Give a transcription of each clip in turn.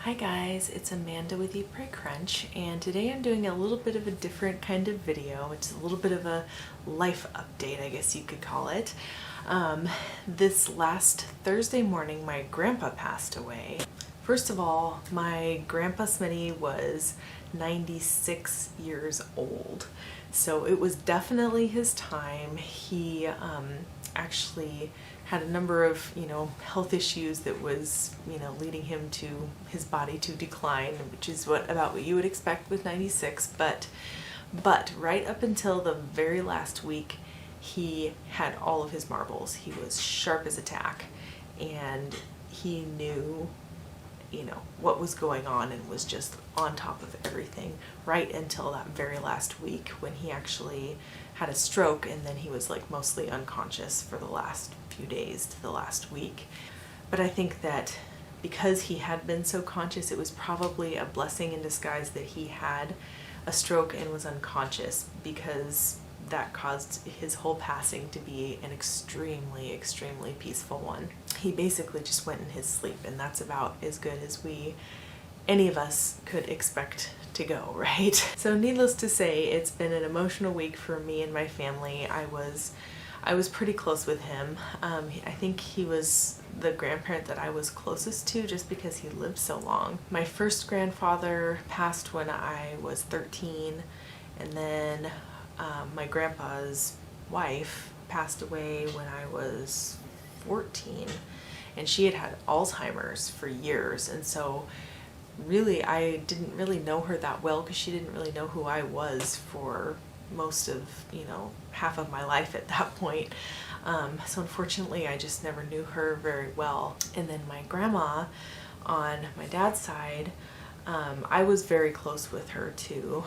Hi guys, it's Amanda with Eat Pray Crunch, and today I'm doing a little bit of a different kind of video. It's a little bit of a life update, I guess you could call it. This last Thursday morning, my grandpa passed away. First of all, my grandpa Smitty was 96 years old, so it was definitely his time. He actually had a number of, health issues that was, leading him to his body to decline, which is about what you would expect with 96. But right up until the very last week, he had all of his marbles. He was sharp as a tack, and he knew, what was going on and was just on top of everything right until that very last week when he actually had a stroke, and then he was like mostly unconscious for the last few days to the last week. But I think that because he had been so conscious, it was probably a blessing in disguise that he had a stroke and was unconscious, because that caused his whole passing to be an extremely, extremely peaceful one. He basically just went in his sleep, and that's about as good as any of us could expect to go, right? So needless to say, it's been an emotional week for me and my family. I was pretty close with him. I think he was the grandparent that I was closest to just because he lived so long. My first grandfather passed when I was 13, and then my grandpa's wife passed away when I was 14, and she had Alzheimer's for years, and so really I didn't really know her that well because she didn't really know who I was for most of, half of my life at that point. So unfortunately I just never knew her very well. And then my grandma on my dad's side, I was very close with her too,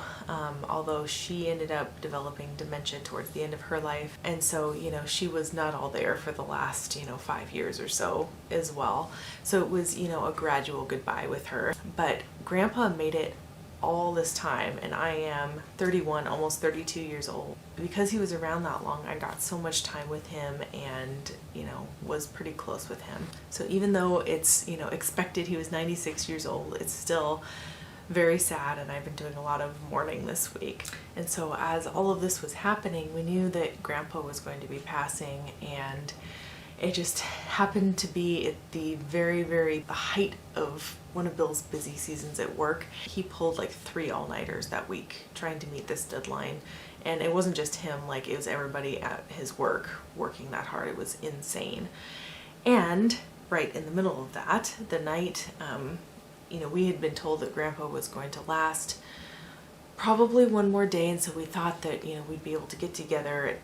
although she ended up developing dementia towards the end of her life. And so, she was not all there for the last, 5 years or so as well. So it was, a gradual goodbye with her. But Grandpa made it all this time, and I am 31, almost 32 years old. Because he was around that long, I got so much time with him and, was pretty close with him. So even though it's, expected he was 96 years old, it's still very sad, and I've been doing a lot of mourning this week. And so as all of this was happening, we knew that Grandpa was going to be passing, and it just happened to be at the very, very height of one of Bill's busy seasons at work. He pulled like 3 all-nighters that week trying to meet this deadline. And it wasn't just him, like it was everybody at his work working that hard. It was insane. And right in the middle of that, the night, we had been told that Grandpa was going to last probably one more day. And so we thought that, we'd be able to get together,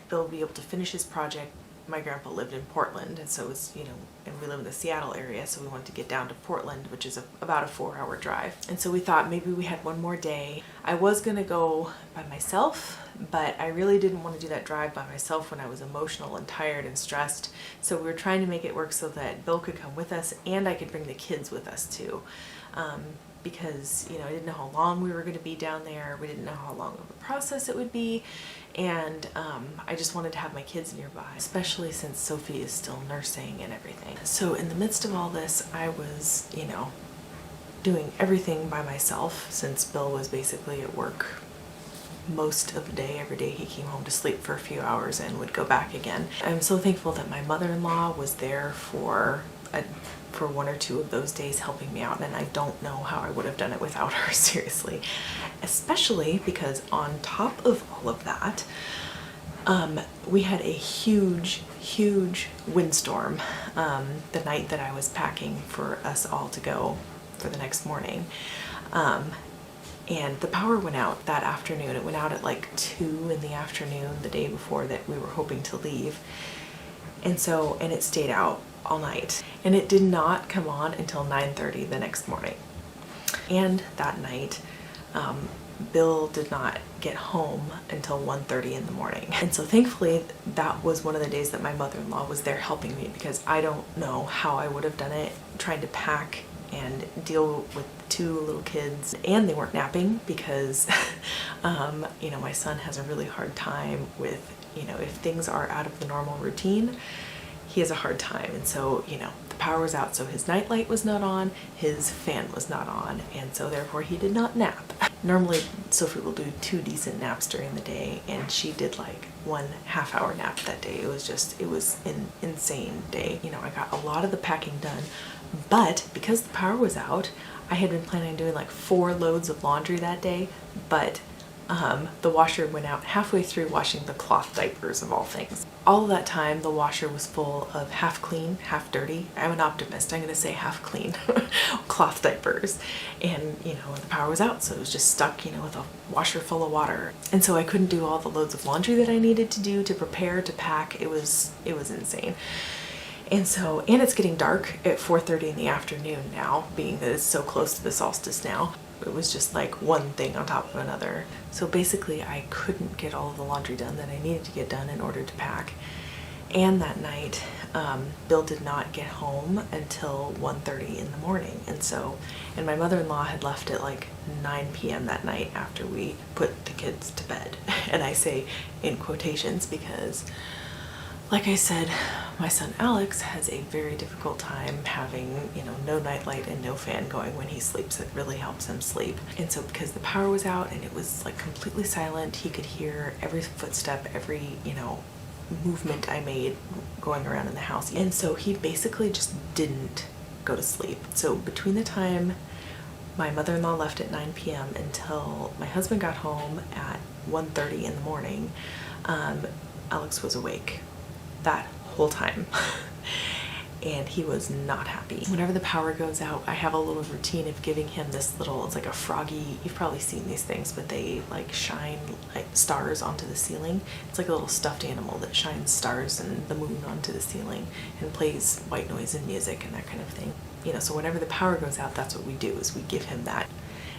Bill would be able to finish his project. My grandpa lived in Portland, and so it was, and we live in the Seattle area, so we wanted to get down to Portland, which is about a 4-hour drive. And so we thought maybe we had one more day. I was gonna go by myself, but I really didn't want to do that drive by myself when I was emotional and tired and stressed. So we were trying to make it work so that Bill could come with us, and I could bring the kids with us too. Because, I didn't know how long we were going to be down there. We didn't know how long of a process it would be. And I just wanted to have my kids nearby, especially since Sophie is still nursing and everything. So in the midst of all this, I was, doing everything by myself, since Bill was basically at work most of the day. Every day he came home to sleep for a few hours and would go back again. I'm so thankful that my mother-in-law was there for 1 or 2 of those days helping me out, and I don't know how I would have done it without her, seriously. Especially because on top of all of that, we had a huge windstorm the night that I was packing for us all to go for the next morning. And the power went out that afternoon. It went out at like 2 in the afternoon the day before that we were hoping to leave. And it stayed out all night, and it did not come on until 9:30 the next morning. And that night, Bill did not get home until 1:30 in the morning. And so thankfully that was one of the days that my mother-in-law was there helping me, because I don't know how I would have done it, trying to pack and deal with 2 little kids, and they weren't napping because my son has a really hard time with, if things are out of the normal routine, he has a hard time. And so, the power was out, so his nightlight was not on, his fan was not on, and so therefore he did not nap. Normally Sophie will do 2 decent naps during the day, and she did like 1 half-hour nap that day. It was an insane day. You know, I got a lot of the packing done, but because the power was out, I had been planning on doing like 4 loads of laundry that day, but the washer went out halfway through washing the cloth diapers of all things. All of that time, the washer was full of half clean, half dirty. I'm an optimist. I'm going to say half clean cloth diapers. And, you know, the power was out, so it was just stuck, you know, with a washer full of water. And so I couldn't do all the loads of laundry that I needed to do, to prepare, to pack. It was insane. And so, and it's getting dark at 4:30 in the afternoon now, being that it's so close to the solstice now. It was just like one thing on top of another. So basically I couldn't get all of the laundry done that I needed to get done in order to pack. And that night, Bill did not get home until 1:30 in the morning. And my mother-in-law had left at like 9 p.m. that night after we put the kids to bed. And I say in quotations because, like I said, my son Alex has a very difficult time having, you know, no nightlight and no fan going when he sleeps. It really helps him sleep. And so because the power was out and it was like completely silent, he could hear every footstep, every, you know, movement I made going around in the house. And so he basically just didn't go to sleep. So between the time my mother-in-law left at 9 p.m. until my husband got home at 1:30 in the morning, Alex was awake that whole time. And he was not happy. Whenever the power goes out, I have a little routine of giving him this little, it's like a froggy, you've probably seen these things, but they like shine like stars onto the ceiling. It's like a little stuffed animal that shines stars and the moon onto the ceiling and plays white noise and music and that kind of thing. You know, so whenever the power goes out, that's what we do, is we give him that.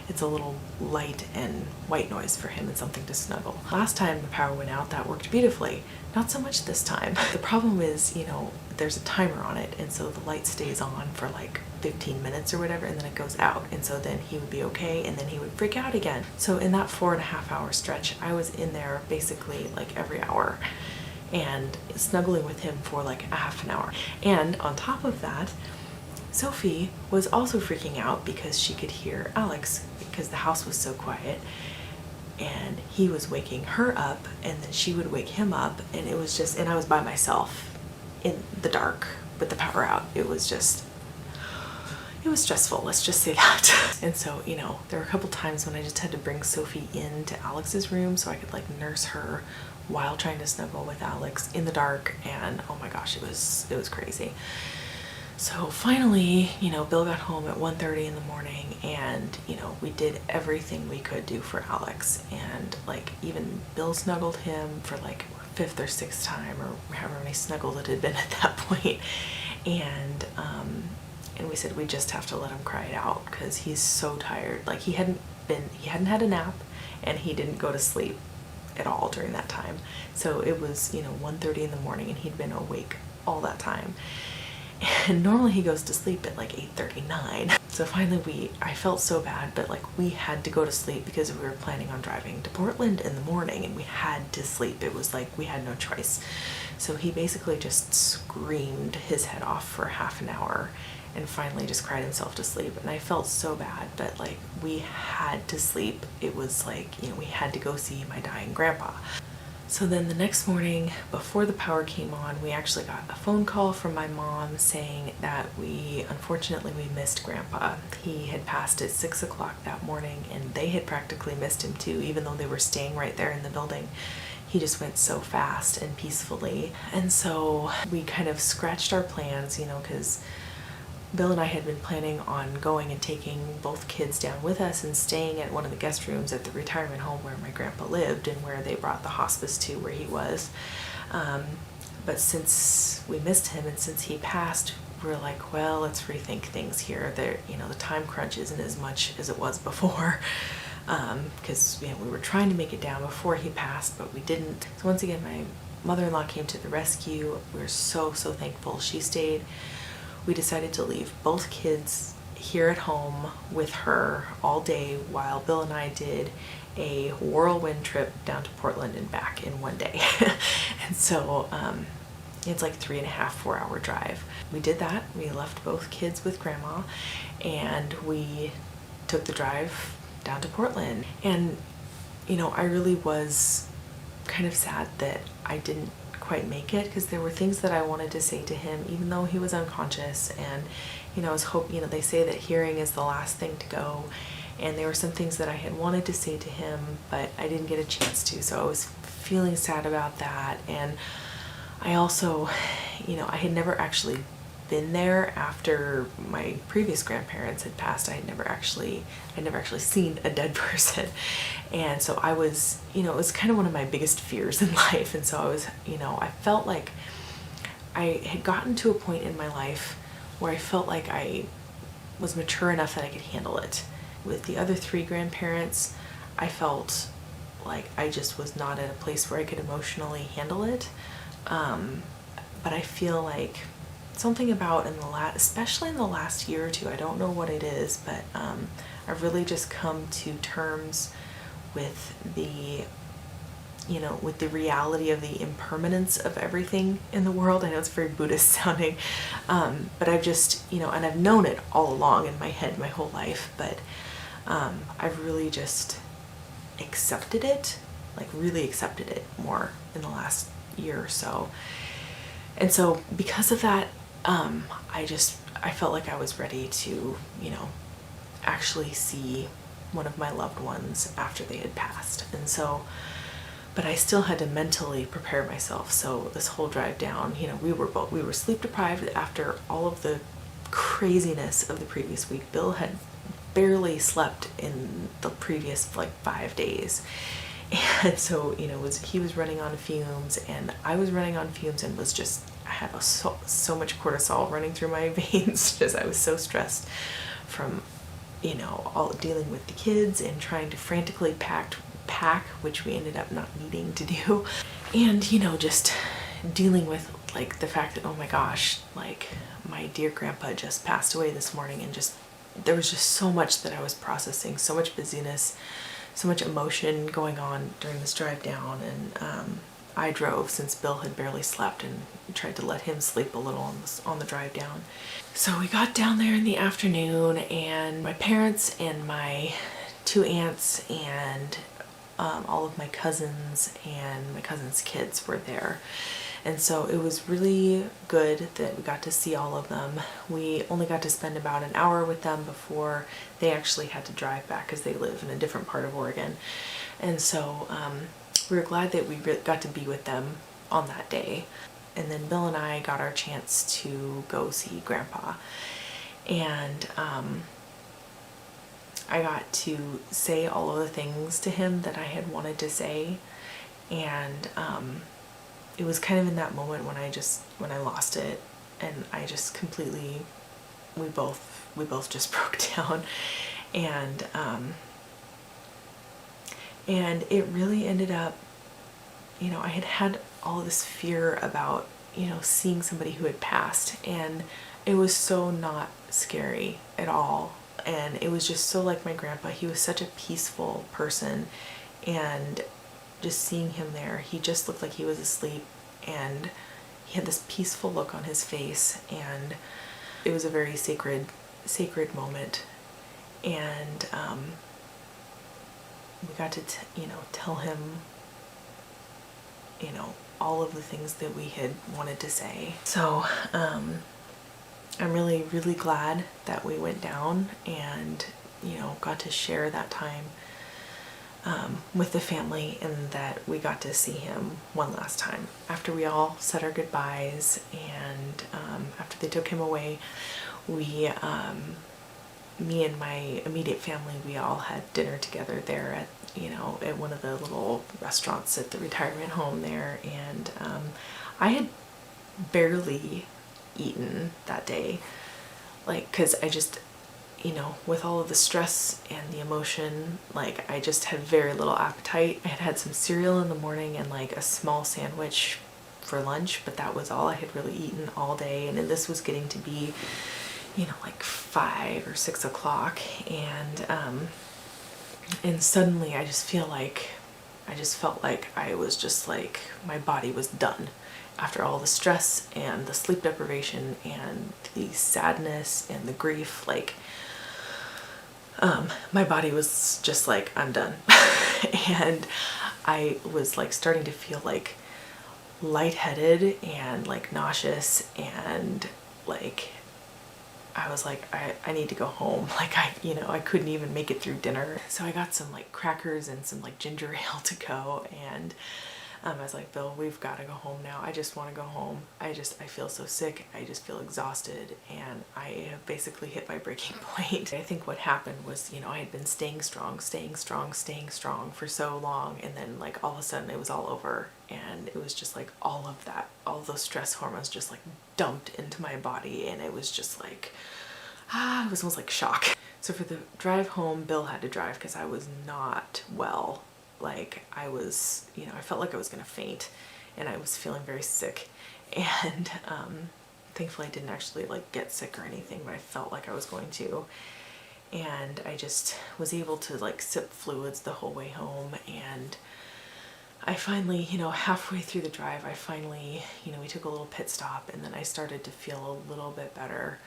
It's a little light and white noise for him and something to snuggle. Last time the power went out, that worked beautifully. Not so much this time. The problem is, you know, there's a timer on it, and so the light stays on for like 15 minutes or whatever, and then it goes out. And so then he would be okay, and then he would freak out again. So in that 4.5 hour stretch, I was in there basically like every hour and snuggling with him for like a half an hour. And on top of that, Sophie was also freaking out because she could hear Alex because the house was so quiet, and he was waking her up, and then she would wake him up, and it was just, and I was by myself in the dark with the power out. It was stressful, let's just say that. And so, you know, there were a couple times when I just had to bring Sophie into Alex's room so I could like nurse her while trying to snuggle with Alex in the dark, and oh my gosh, it was crazy. So finally, you know, Bill got home at 1:30 in the morning, and, you know, we did everything we could do for Alex. And like even Bill snuggled him for like 5th or 6th time, or however many snuggles it had been at that point. And we said we just have to let him cry it out because he's so tired. Like he hadn't had a nap, and he didn't go to sleep at all during that time. So it was, you know, 1:30 in the morning, and he'd been awake all that time. And normally he goes to sleep at like 8:39. So finally I felt so bad, but like we had to go to sleep because we were planning on driving to Portland in the morning, and we had to sleep. It was like we had no choice. So he basically just screamed his head off for half an hour and finally just cried himself to sleep. And I felt so bad, but like we had to sleep. It was like, you know, we had to go see my dying grandpa. So then the next morning, before the power came on, we actually got a phone call from my mom saying that unfortunately we missed Grandpa. He had passed at 6 o'clock that morning, and they had practically missed him too, even though they were staying right there in the building. He just went so fast and peacefully. And so we kind of scratched our plans, you know, because Bill and I had been planning on going and taking both kids down with us and staying at one of the guest rooms at the retirement home where my grandpa lived and where they brought the hospice to where he was. But since we missed him and since he passed, we're like, well, let's rethink things here. You know, the time crunch isn't as much as it was before, because you know, we were trying to make it down before he passed, but we didn't. So once again, my mother-in-law came to the rescue. We were so thankful she stayed. We decided to leave both kids here at home with her all day while Bill and I did a whirlwind trip down to Portland and back in one day. And so It's like 3.5, 4 hour drive. We did that. We left both kids with grandma and we took the drive down to Portland. And, you know, I really was kind of sad that I didn't quite make it, because there were things that I wanted to say to him, even though he was unconscious. And, you know, I was hoping, you know, they say that hearing is the last thing to go. And there were some things that I had wanted to say to him, but I didn't get a chance to. So I was feeling sad about that. And I also, you know, I had never actually been there after my previous grandparents had passed. I'd never actually seen a dead person. And so I was, you know, it was kind of one of my biggest fears in life. And so I was, you know, I felt like I had gotten to a point in my life where I felt like I was mature enough that I could handle it. With the other 3 grandparents, I felt like I just was not at a place where I could emotionally handle it. But I feel like something about especially in the last year or two, I don't know what it is, but I've really just come to terms with the, you know, with the reality of the impermanence of everything in the world. I know it's very Buddhist sounding, but I've just, you know, and I've known it all along in my head my whole life, but I've really just accepted it, like really accepted it more in the last year or so. And so because of that, I felt like I was ready to, you know, actually see one of my loved ones after they had passed. And so, but I still had to mentally prepare myself. So this whole drive down, you know, we were sleep deprived after all of the craziness of the previous week. Bill had barely slept in the previous like 5 days. And so, you know, he was running on fumes and I was running on fumes, and was just, I had so much cortisol running through my veins. Just, I was so stressed from, you know, all dealing with the kids and trying to frantically pack, which we ended up not needing to do. And, you know, just dealing with like the fact that, oh my gosh, like my dear grandpa just passed away this morning, and just, there was just so much that I was processing, so much busyness, so much emotion going on during this drive down. And I drove since Bill had barely slept, and tried to let him sleep a little on the drive down. So we got down there in the afternoon, and my parents and my 2 aunts and all of my cousins and my cousins' kids were there. And so it was really good that we got to see all of them. We only got to spend about an hour with them before they actually had to drive back, because they live in a different part of Oregon. And so we were glad that we got to be with them on that day. And then Bill and I got our chance to go see Grandpa. And I got to say all of the things to him that I had wanted to say. And it was kind of in that moment when I lost it, and I just completely, we both just broke down. And it really ended up, you know, I had all of this fear about, you know, seeing somebody who had passed, and it was so not scary at all. And it was just so like my grandpa. He was such a peaceful person, and just seeing him there, he just looked like he was asleep, and he had this peaceful look on his face, and it was a very sacred moment. And we got to you know, tell him, you know, all of the things that we had wanted to say. So I'm really glad that we went down and, you know, got to share that time with the family, and that we got to see him one last time after we all said our goodbyes. And after they took him away, we me and my immediate family, we all had dinner together there at, you know, at one of the little restaurants at the retirement home there. And I had barely eaten that day, like, because I just, you know, with all of the stress and the emotion, like, I just had very little appetite. I had had some cereal in the morning and like a small sandwich for lunch, but that was all I had really eaten all day. And this was getting to be, you know, like 5 or 6 o'clock, and suddenly I just felt like I was just like, my body was done. after all the stress and the sleep deprivation and the sadness and the grief, like my body was just like, I'm done. And I was like starting to feel like lightheaded and like nauseous, and like I was like, I need to go home. Like I couldn't even make it through dinner. So I got some like crackers and some like ginger ale to go, and I was like, Bill, we've got to go home now. I just want to go home. I feel so sick. I just feel exhausted, and I have basically hit my breaking point. I think what happened was, I had been staying strong for so long, and then like all of a sudden it was all over, and it was just like all of those stress hormones just like dumped into my body, and it was just like, it was almost like shock. So for the drive home, Bill had to drive because I was not well. Like I was, I felt like I was gonna faint, and I was feeling very sick, and thankfully I didn't actually like get sick or anything, but I felt like I was going to. And I just was able to like sip fluids the whole way home, and I finally, halfway through the drive, I finally, we took a little pit stop, and then I started to feel a little bit better.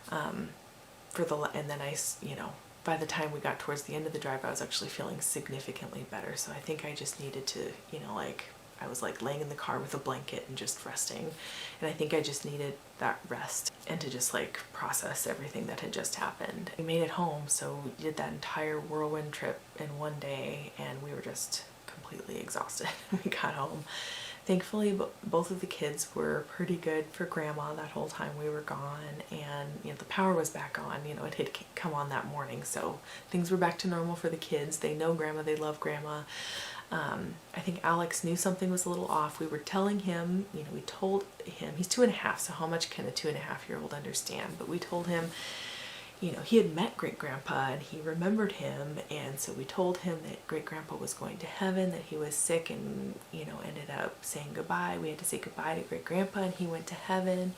And then by the time we got towards the end of the drive, I was actually feeling significantly better. So I think I just needed to, I was like laying in the car with a blanket and just resting. And I think I just needed that rest and to just like process everything that had just happened. We made it home, so we did that entire whirlwind trip in one day, and we were just completely exhausted when we got home. Thankfully, both of the kids were pretty good for Grandma that whole time we were gone, and the power was back on. It had come on that morning, so things were back to normal for the kids. They know Grandma, they love Grandma. I think Alex knew something was a little off. We were telling him, we told him, he's 2.5, so how much can a 2.5-year-old understand? But we told him, he had met Great Grandpa and he remembered him, and so we told him that Great Grandpa was going to heaven, that he was sick, and ended up saying goodbye. We had to say goodbye to Great Grandpa, and he went to heaven,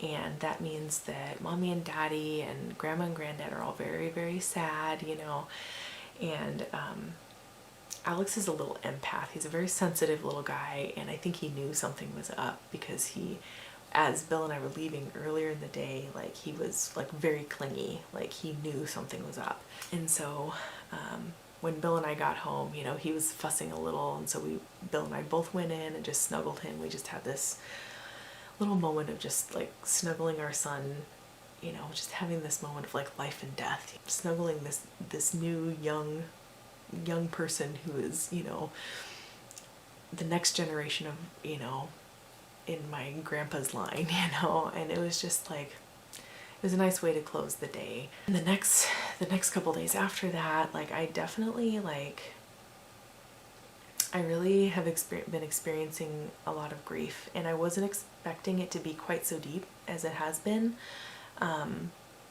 and that means that Mommy and Daddy and Grandma and Granddad are all very, very sad, and Alex is a little empath. He's a very sensitive little guy, and I think he knew something was up because as Bill and I were leaving earlier in the day, like he was like very clingy, like he knew something was up. And so when Bill and I got home, he was fussing a little, and so Bill and I both went in and just snuggled him. We just had this little moment of just like snuggling our son, just having this moment of like life and death, snuggling this new young person who is, the next generation of, in my grandpa's line, and it was just like, it was a nice way to close the day. And the next couple days after that, like I definitely I really have been experiencing a lot of grief, and I wasn't expecting it to be quite so deep as it has been,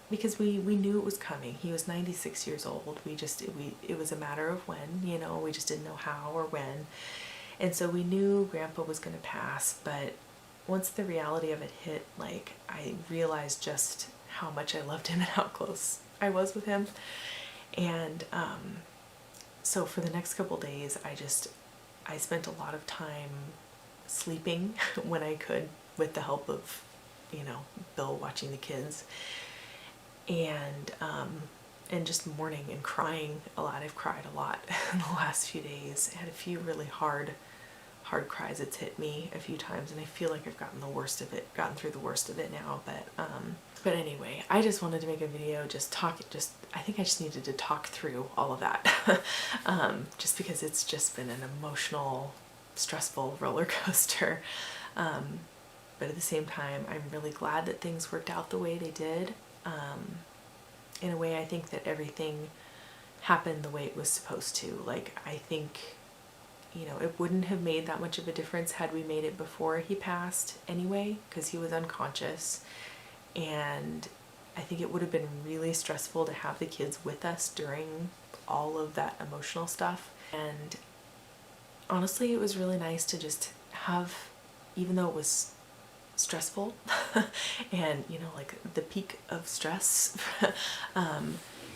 because we knew it was coming. He was 96 years old. It was a matter of when, we just didn't know how or when. And so we knew Grandpa was going to pass, but once the reality of it hit, like I realized just how much I loved him and how close I was with him. And so for the next couple days, I spent a lot of time sleeping when I could, with the help of, Bill watching the kids, and just mourning and crying a lot. I've cried a lot in the last few days. I had a few really hard cries. It's hit me a few times, and I feel like I've gotten through the worst of it now. But anyway, I just wanted to make a video, I think I just needed to talk through all of that, just because it's just been an emotional, stressful roller coaster. But at the same time, I'm really glad that things worked out the way they did. In a way, I think that everything happened the way it was supposed to. Like, I think, it wouldn't have made that much of a difference had we made it before he passed anyway, because he was unconscious. And I think it would have been really stressful to have the kids with us during all of that emotional stuff. And honestly, it was really nice to just have, even though it was stressful and like the peak of stress,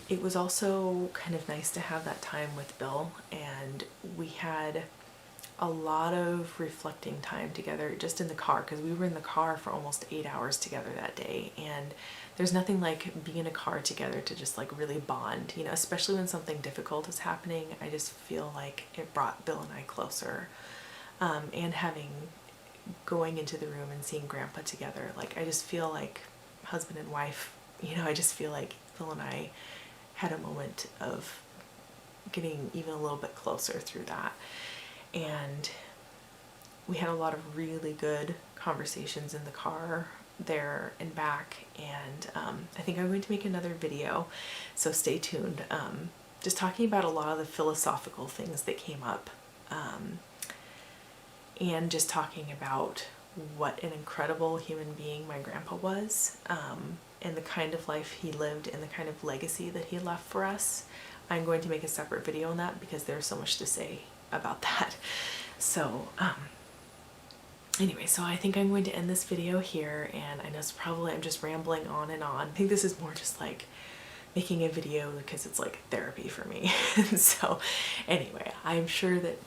it was also kind of nice to have that time with Bill. And we had a lot of reflecting time together just in the car, because we were in the car for almost 8 hours together that day, and there's nothing like being in a car together to just like really bond, you know, especially when something difficult is happening. I just feel like it brought Bill and I closer, and going into the room and seeing Grandpa together, like I just feel like husband and wife, you know, I just feel like Bill and I had a moment of getting even a little bit closer through that. And we had a lot of really good conversations in the car there and back, and I think I'm going to make another video, so stay tuned, just talking about a lot of the philosophical things that came up, and just talking about what an incredible human being my grandpa was, and the kind of life he lived and the kind of legacy that he left for us. I'm going to make a separate video on that because there's so much to say about that. So anyway, so I think I'm going to end this video here, and I know it's probably, I'm just rambling on and on. I think this is more just like making a video because it's like therapy for me. So anyway, I'm sure that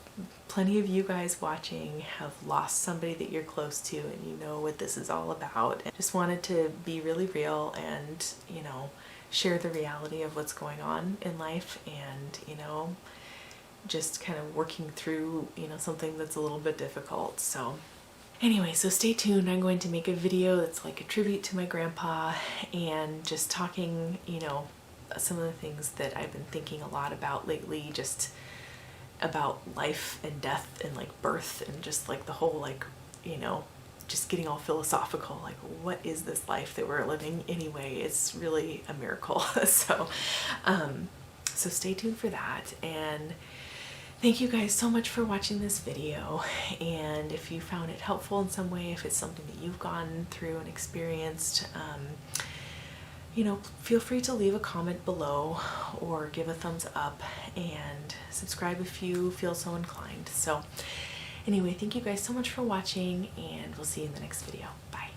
plenty of you guys watching have lost somebody that you're close to, and you know what this is all about. I just wanted to be really real and, you know, share the reality of what's going on in life, and, you know, just kind of working through, you know, something that's a little bit difficult. So anyway, so stay tuned. I'm going to make a video that's like a tribute to my grandpa, and just talking, you know, some of the things that I've been thinking a lot about lately, just about life and death and like birth, and just like the whole, like, you know, just getting all philosophical, like what is this life that we're living anyway? It's really a miracle. So stay tuned for that, and thank you guys so much for watching this video. And if you found it helpful in some way, if it's something that you've gone through and experienced, you know, feel free to leave a comment below or give a thumbs up, and subscribe if you feel so inclined. So anyway, thank you guys so much for watching, and we'll see you in the next video. Bye.